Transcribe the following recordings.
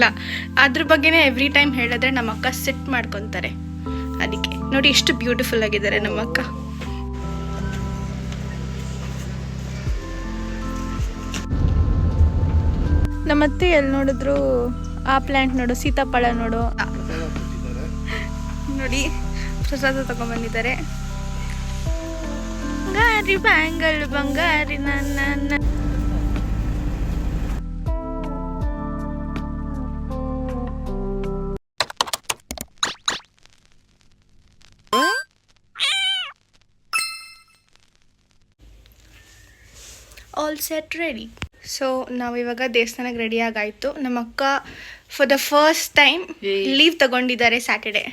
ಇಲ್ಲ, ಅದ್ರ ಬಗ್ಗೆನೇ ಎವ್ರಿ ಟೈಮ್ ಹೇಳಿದ್ರೆ ನಮ್ಮ ಅಕ್ಕ ಸಿಟ್ ಮಾಡ್ಕೊತಾರೆ. ಅದಕ್ಕೆ ನೋಡಿ ಎಷ್ಟು ಬ್ಯೂಟಿಫುಲ್ ಆಗಿದ್ದಾರೆ ನಮ್ಮ ಅಕ್ಕ. ನಮ್ಮತ್ತೆ ಎಲ್ಲಿ ನೋಡಿದ್ರು ಆ ಪ್ಲಾಂಟ್ ನೋಡು, ಸೀತಾಫಲ ನೋಡು. ನೋಡಿ ಪ್ರಸಾದ ತಗೊಂಡ್ಬಂದಿದ್ದಾರೆ. ಬಂಗಾರಿ ಬ್ಯಾಂಗಲ್ ಬಂಗಾರಿ ನನ್ನ. All set ready. ಸೊ ನಾವಿವಾಗ ದೇವಸ್ಥಾನಕ್ಕೆ ರೆಡಿ ಆಗಾಯಿತು. ನಮ್ಮ ಅಕ್ಕ for the first time leave ತಗೊಂಡಿದ್ದಾರೆ ಸ್ಯಾಟರ್ಡೆ.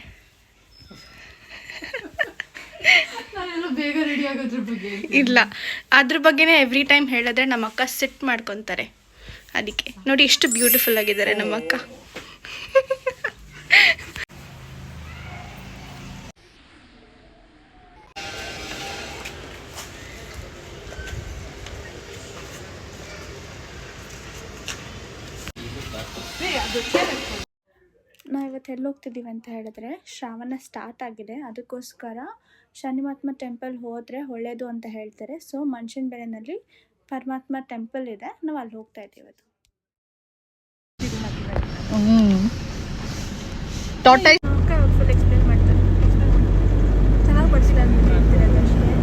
ಬೇಗ ರೆಡಿ ಆಗೋದ್ರ ಬಗ್ಗೆ ಇಲ್ಲ, ಅದ್ರ ಬಗ್ಗೆನೇ ಎವ್ರಿ ಟೈಮ್ ಹೇಳಿದ್ರೆ ನಮ್ಮ ಅಕ್ಕ ಸಿಟ್ ಮಾಡ್ಕೊತಾರೆ. ಅದಕ್ಕೆ ನೋಡಿ ಎಷ್ಟು ಬ್ಯೂಟಿಫುಲ್ ಆಗಿದ್ದಾರೆ ನಮ್ಮ ಅಕ್ಕ. ನಾವು ಇವತ್ತು ಎಲ್ಲಿ ಹೋಗ್ತಿದ್ದೀವಿ ಅಂತ ಹೇಳಿದ್ರೆ, ಶ್ರಾವಣ ಸ್ಟಾರ್ಟ್ ಆಗಿದೆ, ಅದಕ್ಕೋಸ್ಕರ ಶನಿ ಮಹಾತ್ಮ ಟೆಂಪಲ್ ಹೋದರೆ ಒಳ್ಳೆಯದು ಅಂತ ಹೇಳ್ತಾರೆ. ಸೊ ಮನ್ಷನ್ಬೆಲೆನಲ್ಲಿ ಪರಮಾತ್ಮ ಟೆಂಪಲ್ ಇದೆ, ನಾವು ಅಲ್ಲಿ ಹೋಗ್ತಾ ಇದ್ದೀವಿ ಇವತ್ತು. ಫುಲ್ ಎಕ್ಸ್ಪ್ಲೇನ್ ಮಾಡ್ತಾರೆ. ಚೆನ್ನಾಗಿ ಬರ್ತಿಲ್ಲ ಹೇಳ್ತಿರೋದು ಅಷ್ಟೇ.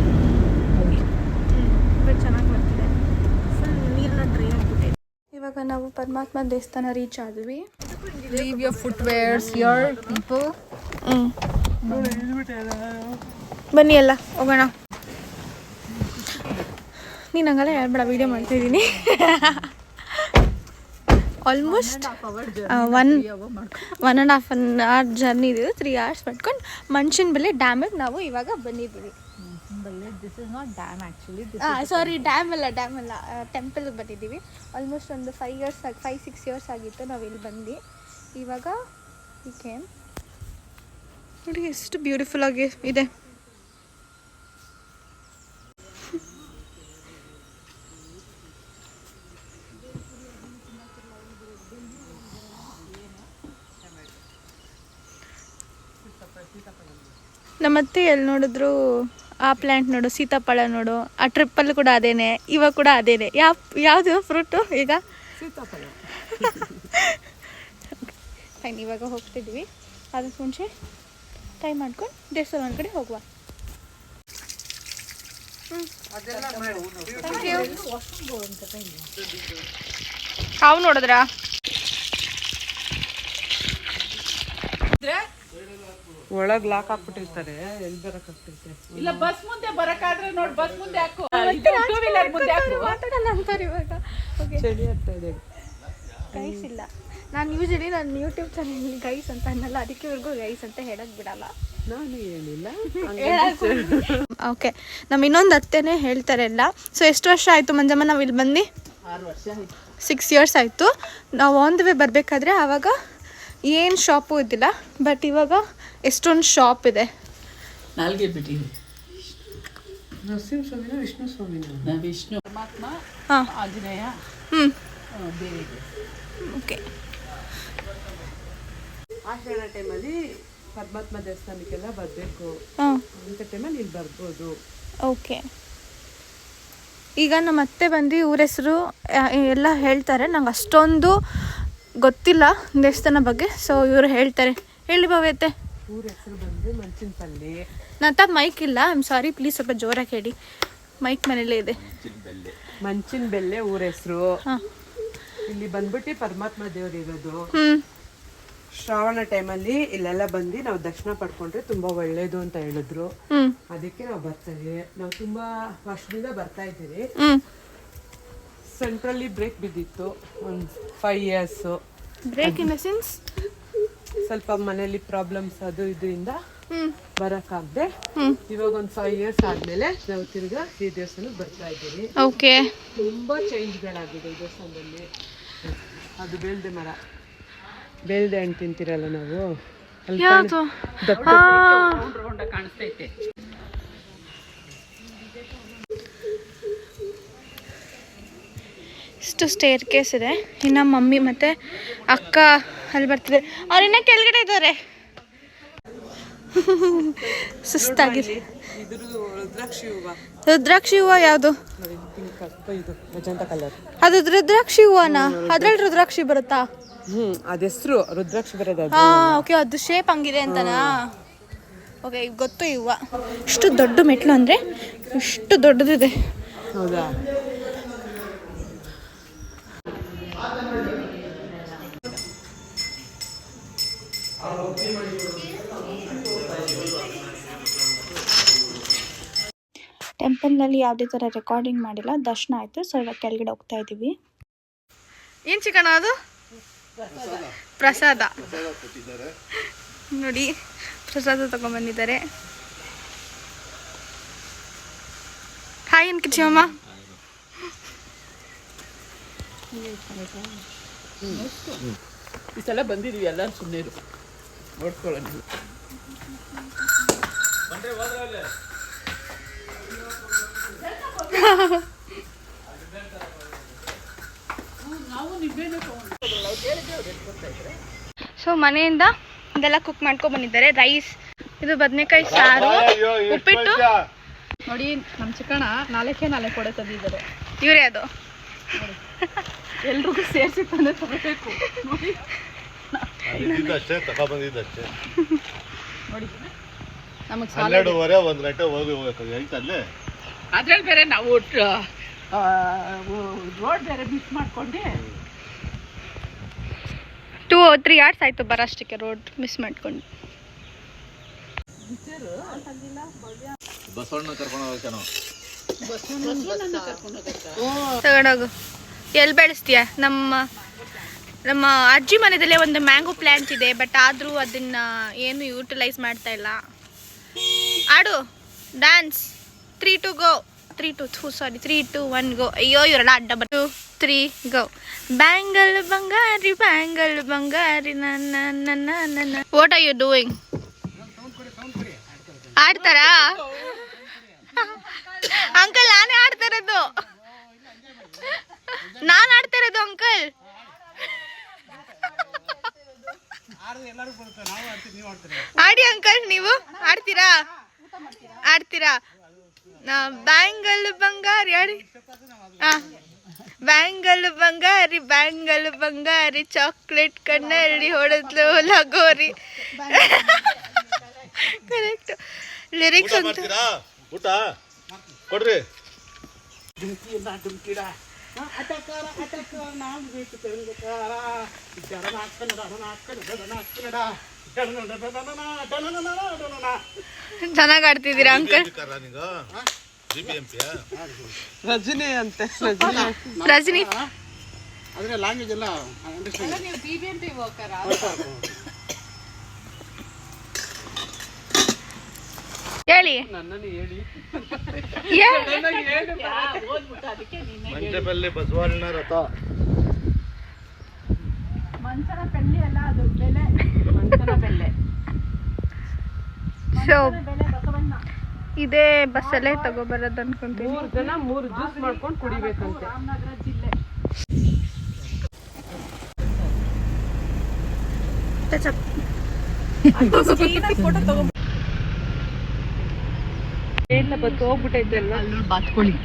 ಬಟ್ ಚೆನ್ನಾಗಿ ಬರ್ತಿದೆ. ಫುಲ್ ನೀರೆಲ್ಲ ಡ್ರೈ ಆಗಿಬಿಟ್ಟಿದೆ. ಇವಾಗ ನಾವು ಪರಮಾತ್ಮ ದೇವಸ್ಥಾನ ರೀಚ್ ಆದ್ವಿ. Leave your footwears here, people. ಬನ್ನಿ ಎಲ್ಲ ಹೋಗೋಣ. ನೀನು ಹಂಗಲ್ಲ ಹೇಳ್ಬೇಡ, ವೀಡಿಯೋ ಮಾಡ್ತಾಯಿದ್ದೀನಿ. ಆಲ್ಮೋಸ್ಟ್ 1.5 ಜರ್ನಿ ಇದೆ. 3 hours ಮಾಡ್ಕೊಂಡು ಮನ್ಷನ್ಬೆಲೆ ಡ್ಯಾಮಿಗೆ ನಾವು ಇವಾಗ ಬಂದಿದ್ದೀವಿ. This is not dam actually. Sorry, dam ಅಲ್ಲ ಟೆಂಪಲ್ಗೆ ಬಂದಿದ್ದೀವಿ. ಆಲ್ಮೋಸ್ಟ್ ಒಂದು 5-6 ಇಯರ್ಸ್ ಆಗಿತ್ತು ನಾವು ಇಲ್ಲಿ ಬಂದು. ಇವಾಗ ನೋಡಿ ಎಷ್ಟು ಬ್ಯೂಟಿಫುಲ್ ಆಗಿ ಇದೆ. ನಮ್ಮತ್ತೆ ಎಲ್ಲಿ ನೋಡಿದ್ರು ಆ ಪ್ಲ್ಯಾಂಟ್ ನೋಡು, ಸೀತಾಫಲ ನೋಡು. ಆ ಟ್ರಿಪ್ಪಲ್ಲಿ ಕೂಡ ಅದೇನೆ, ಇವಾಗ ಕೂಡ ಅದೇನೆ. ಯಾವುದು ಫ್ರೂಟು ಈಗ? ಸೀತಾಫಲ. ಫೈನ್, ಇವಾಗ ಹೋಗ್ತಿದ್ವಿ. ಅದಕ್ಕೆ ಮುಂಚೆ ಟೈಮ್ ಮಾಡ್ಕೊಂಡು ದೇವಸ್ಥಾನ ಒಂದು ಕಡೆ ಹೋಗುವ. ಹಾವು ನೋಡಿದ್ರಾ? ಒಳಗ್ ಲಾಕ್ ಹಾಕ್ಬಿಟ್ಟಿರ್ತಾರೆ, ಎಲ್ಲಿ ಬರಕ್ ಆಗ್ತೈತೆ? ಇಲ್ಲ, ಬಸ್ ಮುಂದೆ ಬರಕಾದ್ರೆ ನೋಡಿ, ಬಸ್ ಮುಂದೆ ಹಾಕು, ಟೂ ವೀಲರ್ ಮುಂದೆ ಹಾಕು. ಮಾತಾಡಲ್ಲ ಅಂತಾರೆ ಇವಾಗ. ಓಕೆ, ಚಳಿ ಆಗ್ತಾ ಇದೆ. ಗೈಸ್ ಇಲ್ಲ, ನಾನು ಯೂಶಲಿ ನನ್ನ ಯೂಟ್ಯೂಬ್ ಚಾನಲ್ ಗೈಸ್ ಅಂತ ಅನ್ನಲ್ಲ, ಅದಕ್ಕೆ ಇವ್ರಿಗೂ ಗೈಸ್ ಅಂತ ಹೇಳಕ್ ಬಿಡಲ್ಲ. ನಾನು ಏನಿಲ್ಲ. ಓಕೆ, ನಮ್ಮ ಇನ್ನೊಂದು ಅತ್ತೆನೇ ಹೇಳ್ತಾರೆ ಎಲ್ಲ. ಸೊ ಎಷ್ಟು ವರ್ಷ ಆಯಿತು ಮಂಜಮ್ಮ ನಾವು ಇಲ್ಲಿ ಬಂದು? 6 ವರ್ಷ ಆಯ್ತು. 6 years ಆಯಿತು. ನಾವು ಆನ್ ದ ವೇ ಬರಬೇಕಾದ್ರೆ ಆವಾಗ ಏನು ಶಾಪು ಇದ್ದಿಲ್ಲ, ಬಟ್ ಇವಾಗ ಎಷ್ಟೊಂದು ಶಾಪ್ ಇದೆ. ನಾಲ್ಗೆ ಬಿಟ್ಟಿವಿ. ನರಸಿಂಹಸ್ವಾಮಿನ ವಿಷ್ಣು ಸ್ವಾಮಿನ? ವಿಷ್ಣು ಪರಮಾತ್ಮ, ಆಂಜನೇಯ. ದೇವಿಗೆ. ಓಕೆ, ಆಷಾಢ ಟೈಮಲ್ಲಿ ಪರಮಾತ್ಮ ದೇವಸ್ಥಾನಕ್ಕೆಲ್ಲ ಬರಬೇಕು ಅಂತ ಟೈಮಲ್ಲಿ ಇಲ್ಲಿ ಬರ್ಬೋದು. ಓಕೆ, ಈಗ ನಮ್ಮ ಅತ್ತೆ ಬಂದು ಊರ ಹೆಸರು ಎಲ್ಲ ಹೇಳ್ತಾರೆ. ನಂಗೆ ಅಷ್ಟೊಂದು ಗೊತ್ತಿಲ್ಲ ದೇವಸ್ಥಾನ ಬಗ್ಗೆ. ಸೊ ಇವರು ಹೇಳ್ತಾರೆ. ಹೇಳಿ ಭವ್ಯತೆ. ಊರ ಹೆಸರು ಬಂದು ಮಂಚಿನಪಲ್ಲಿ. ನನ್ನ ಮೈಕ್ ಇಲ್ಲ, ಐ ಆಮ್ ಸಾರಿ, ಪ್ಲೀಸ್ ಸ್ವಲ್ಪ ಜೋರಾಗಿ ಹೇಳಿ. ಮೈಕ್ ಮನೇಲೇ ಇದೆ. ಮಂಚಿನಬೆಲ್ಲೆ ಊರ ಹೆಸರು. ಇಲ್ಲಿ ಬಂದ್ಬಿಟ್ಟು ಪರಮಾತ್ಮ ದೇವರು ಇರೋದು. ಶ್ರಾವಣ ಟೈಮಲ್ಲಿ ಇಲ್ಲೆಲ್ಲ ಬಂದು ನಾವು ದರ್ಶನ ಪಡ್ಕೊಂಡ್ರೆ ತುಂಬಾ ಒಳ್ಳೇದು ಅಂತ ಹೇಳಿದ್ರು. ಅದಕ್ಕೆ ನಾವು ಬರ್ತೀವಿ. ನಾವು ತುಂಬಾ ವರ್ಷದಿಂದ ಬರ್ತಾ ಇದ್ದೀವಿ. ಸೆಂಟ್ರಲ್ಲಿ ಬ್ರೇಕ್ ಬಿದ್ದಿತ್ತು ಒಂದು 5 years. Break in the sense ಸ್ವಲ್ಪ ಮನೇಲಿ ಪ್ರಾಬ್ಲಮ್ಸ್ ಅದು ಇದರಿಂದ ಬರಕ್ಕಾಗದೆ ಇವಾಗ ಒಂದು 5 years ಆದ್ಮೇಲೆ ನಾವು ತಿರ್ಗಾ ಈ ದೇವಸ್ಥಾನಕ್ಕೆ ಬರ್ತಾ ಇದ್ದೀವಿ. ಓಕೆ, ತುಂಬಾ ಚೇಂಜ್ಗಳಾಗಿದೆ ಈ ದೇವಸ್ಥಾನದಲ್ಲಿ. ಅದು ಬೇಲ್ದೆ ಮರ, ಬೇಲ್ದೆ ಹಣ್ಣು ತಿಂತಿರಲ್ಲ ನಾವು, ಕಾಣಿಸ್ತೈತೆ. ಇಷ್ಟು ಸ್ಟೇರ್ ಕೇಸ್ ಇದೆ. ಇನ್ನು ಮಮ್ಮಿ ಮತ್ತು ಅಕ್ಕ ಅಲ್ಲಿ ಬರ್ತಿದೆ, ಅವ್ರಿನ್ನ ಕೆಳಗಡೆ ಇದ್ದಾರೆ. ಸುಸ್ತಾಗಿದೆ. ರುದ್ರಾಕ್ಷಿ ಹೂವು ಯಾವುದು? ಅದು ರುದ್ರಾಕ್ಷಿ ಹೂವನಾ? ಅದ್ರಲ್ಲಿ ರುದ್ರಾಕ್ಷಿ ಬರುತ್ತಾ? ಅದ ಹೆಸರು ರುದ್ರಾಕ್ಷಿ ಬರೋದು. ಓಕೆ, ಅದು ಶೇಪ್ ಹಂಗಿದೆ ಅಂತನಾ? ಓಕೆ, ಈಗ ಗೊತ್ತು. ಈ ಹೂವು ಇಷ್ಟು ದೊಡ್ಡ ಮೆಟ್ಲು ಅಂದರೆ ಇಷ್ಟು ದೊಡ್ಡದಿದೆ. ಹೌದಾ? ಟೆಂಪಲ್ನಲ್ಲಿ ಯಾವುದೇ ಥರ ರೆಕಾರ್ಡಿಂಗ್ ಮಾಡಿಲ್ಲ, ದರ್ಶನ ಆಯಿತು. ಸೊ ಇವಾಗ ಕೆಳಗಡೆ ಹೋಗ್ತಾ ಇದ್ದೀವಿ. ಏನು ಚಿಕನ ಅದು? ಪ್ರಸಾದ ನೋಡಿ, ಪ್ರಸಾದ ತಗೊಂಡ್ಬಂದಿದ್ದಾರೆ. ಹಾಯ್ ಅನ್ಕಿಚಿಯಮ್ಮ. ಈ ಸಲ ಬಂದಿದ್ದೀವಿ ಎಲ್ಲರೂ ಸುಮ್ಮನೆ ನೋಡ್ಕೊಳ್ಳೋಣ. ಸೊ ಮನೆಯಿಂದ ಇದೆಲ್ಲ ಕುಕ್ ಮಾಡ್ಕೊಂಡು ಬಂದಿದ್ದಾರೆ. ರೈಸ್, ಇದು ಬದನೆಕಾಯಿ ಸಾರು, ಉಪ್ಪಿಟ್ಟು. ನೋಡಿ ನಮ್ಮ ಚಿಕ್ಕಣ್ಣ ನಾಲ್ಕೇ ಕೊಡೆ ತಂದಿದ್ದಾರೆ. ಇವರೇ ಅದು ಎಲ್ರಿಗೂ ಸೇರಿಸಿ ತಂದೆ ತಗೋಬೇಕು. ನೋಡಿ ನೋಡಿ ನಮಗೆ 12:30 1 ಗಂಟೆ ಹೋಗ್ಬೇಕು ಅಲ್ಲೇ. ಅದ್ರಲ್ಲಿ ಬೇರೆ ನಾವು ರೋಡ್ ಬೇರೆ ಮಿಸ್ ಮಾಡ್ಕೊಂಡು 2 or 3 hours ಆಯಿತು ಬರೋಷ್ಟಕ್ಕೆ, ರೋಡ್ ಮಿಸ್ ಮಾಡ್ಕೊಂಡು. ಬಸವಣ್ಣ ಕರ್ಕೊಂಡು ಹೋಗ್ತಾನೋ. ತಗೊಂಡೋಗು. ಎಲ್ಲಿ ಬೆಳೆಸ್ತೀಯ? ನಮ್ಮ ಅಜ್ಜಿ ಮನೆಯಲ್ಲೇ ಒಂದು ಮ್ಯಾಂಗೋ ಪ್ಲ್ಯಾಂಟ್ ಇದೆ, ಬಟ್ ಆದರೂ ಅದನ್ನು ಏನು ಯೂಟಿಲೈಸ್ ಮಾಡ್ತಾ ಇಲ್ಲ. ಆಡು ಡ್ಯಾನ್ಸ್. 3 to go. 3 2 1 go. ಅಯ್ಯೋ ಇವರೆಲ್ಲ ಅಡ್ಡ ಬರ್. 2 3 go. ಬ್ಯಾಂಗಲ್ ಬಂಗಾರಿ ಬ್ಯಾಂಗಲ್ ಬಂಗಾರಿ ನನ್ನ ನನ್ನ ನನ್ನ. What are you doing? ಆಡ್ತಾರಾ ಅಂಕಲ್? ನಾನೇ ಆಡ್ತಾ ಇರೋದು, ನಾನು ಆಡ್ತಾ ಇರೋದು ಅಂಕಲ್. ಆಡಿ ಅಂಕಲ್, ನೀವು ಆಡ್ತೀರಾ? ಬ್ಯಾಂಗಲ್ ಬಂಗಾರಿ ಆಡಿ. ಬ್ಯಾಂಗಲ್ ಬಂಗಾರಿ ಬ್ಯಾಂಗಲ್ ಬಂಗಾರಿ ಚಾಕ್ಲೇಟ್ ಕಣ್ಣಲ್ಲಿ ಹೊಡೆದ್ಲು ಲಗೋರಿ. ಕರೆಕ್ಟ್ ಲಿರಿಕ್ಸ್ ಅಂತ. ಊಟ ಕೊಡ್ರಿ. ಚೆನ್ನಾಗಿ ಆಡ್ತಿದ್ದೀರಾ ಅಂಕಲ್. ರಜನಿ ಅಂತೆ. ರಜನಿ ಆದರೆ ಲ್ಯಾಂಗ್ವೇಜ್ ಎಲ್ಲ ನೀವು BBMP ಹೋಗ್ತಾರಾ? ಹೇಳಿ. ನನ್ನನ್ನು ಹೇಳಿ. ಮಂಟಪಲ್ಲಿ ಬಸವಣ್ಣ ರಥ. ಮಂಚನ ಬೆಳ್ಳಿ ಅಲ್ಲ, ಅದು ಬೆಲೆ. ಮಂಚನ ಬೆಲೆ. ಸೊ ಬೆಲೆ ಬಸವಣ್ಣ. ಇದೇ ಬಸ್ಸಲ್ಲೇ ತಗೋಬರೋದು ಅನ್ಕೊಂತೀನಿ. 3 ಜನ 3 ಜ್ಯೂಸ್ ಮಾಡ್ಕೊಂಡು ಕುಡಿಬೇಕಂತೆ. ರಾಮನಗರ ಜಿಲ್ಲೆ. ಫೋಟೋ ತಗೋ. ಎಲ್ಲ ಬತ್ತು ಹೋಗ್ಬಿಟ್ಟೈತೆಲ್ಲ. ಅಲ್ಲಿ ಬಾತ್ಕೊಳ್ಳಿ.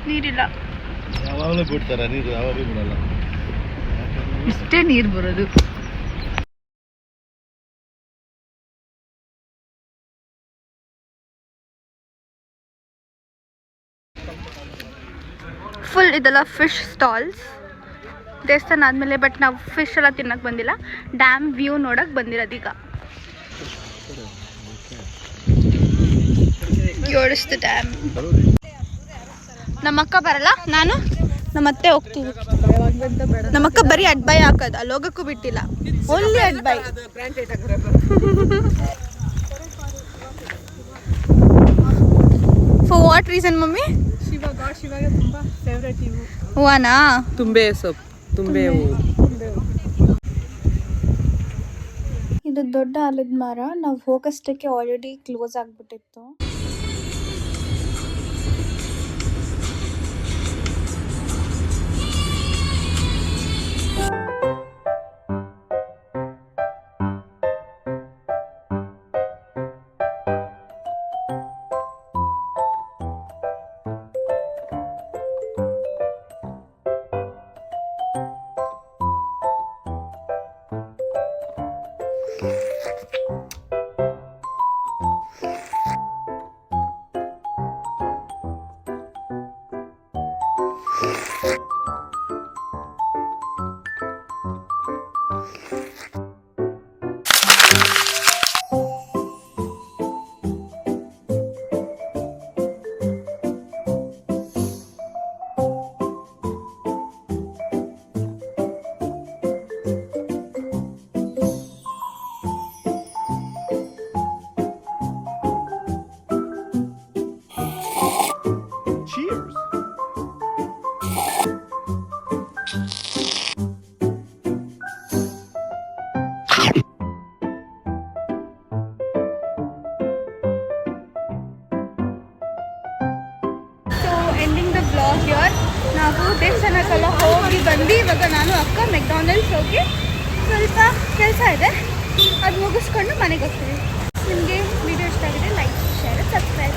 ನೀರಿಲ್ಲ. ಯಾವಾಗಲೂ ಬಿಡ್ತಾರ ನೀರು, ಯಾವಾಗಲೂ ಬಿಡಲ್ಲ. ಇಷ್ಟೇ ನೀರು ಬರೋದು. ಫುಲ್ ಇದೆಲ್ಲ ಫಿಶ್ ಸ್ಟಾಲ್ಸ್. ದೇವಸ್ಥಾನ ಆದಮೇಲೆ, ಬಟ್ ನಾವು ಫಿಶ್ ಎಲ್ಲ ತಿನ್ನಕ್ಕೆ ಬಂದಿಲ್ಲ, ಡ್ಯಾಮ್ ವ್ಯೂ ನೋಡಕ್ಕೆ ಬಂದಿರೋದೀಗ. ಯೋಡಿಸ್ತು ಡ್ಯಾಮ್. ನಮ್ಮಕ್ಕ ಬರಲ್ಲ, ನಾನು ನಮ್ಮತ್ತೆ ಹೋಗ್ತೀವಿ. ನಮ್ಮಕ್ಕ ಬರೀ ಅಡ್ಬಾಯ್ ಹಾಕೋದು, ಅಲ್ಲಿ ಹೋಗೋಕ್ಕೂ ಬಿಟ್ಟಿಲ್ಲ, ಓನ್ಲಿ ಅಡ್ಬಾಯ್. For what reason mummy? ಶಿವಾಗ ತುಂಬಾ ಫೇವ್ರೇಟ್ ಇವು. ಹೂವನಾ? ತುಂಬೆ ಸೊಪ್ಪು, ತುಂಬೆ ಹೂವು. ಇದು ದೊಡ್ಡ ಆಲದ ಮರ. ನಾವು ಹೋಗೋಷ್ಟಕ್ಕೆ ಆಲ್ರೆಡಿ ಕ್ಲೋಸ್ ಆಗಿಬಿಟ್ಟಿತ್ತು. So ending the blog here. ನಾವು ದೇವಸ್ಥಾನಕ್ಕೆಲ್ಲ ಹೋಗಿ ಬಂದು ಇವಾಗ ನಾನು ಅಕ್ಕ ಮೆಕ್ಡಾನಲ್ಡ್ಸ್ ಹೋಗಿ ಸ್ವಲ್ಪ ಕೆಲಸ ಇದೆ, ಅದು ಮುಗಿಸ್ಕೊಂಡು ಮನೆಗೆ ಹೋಗ್ತೀವಿ. ನಿಮಗೆ ವಿಡಿಯೋ ಇಷ್ಟ ಆಗಿದೆ ಲೈಕ್ ಶೇರ್ ಸಬ್ಸ್ಕ್ರೈಬ್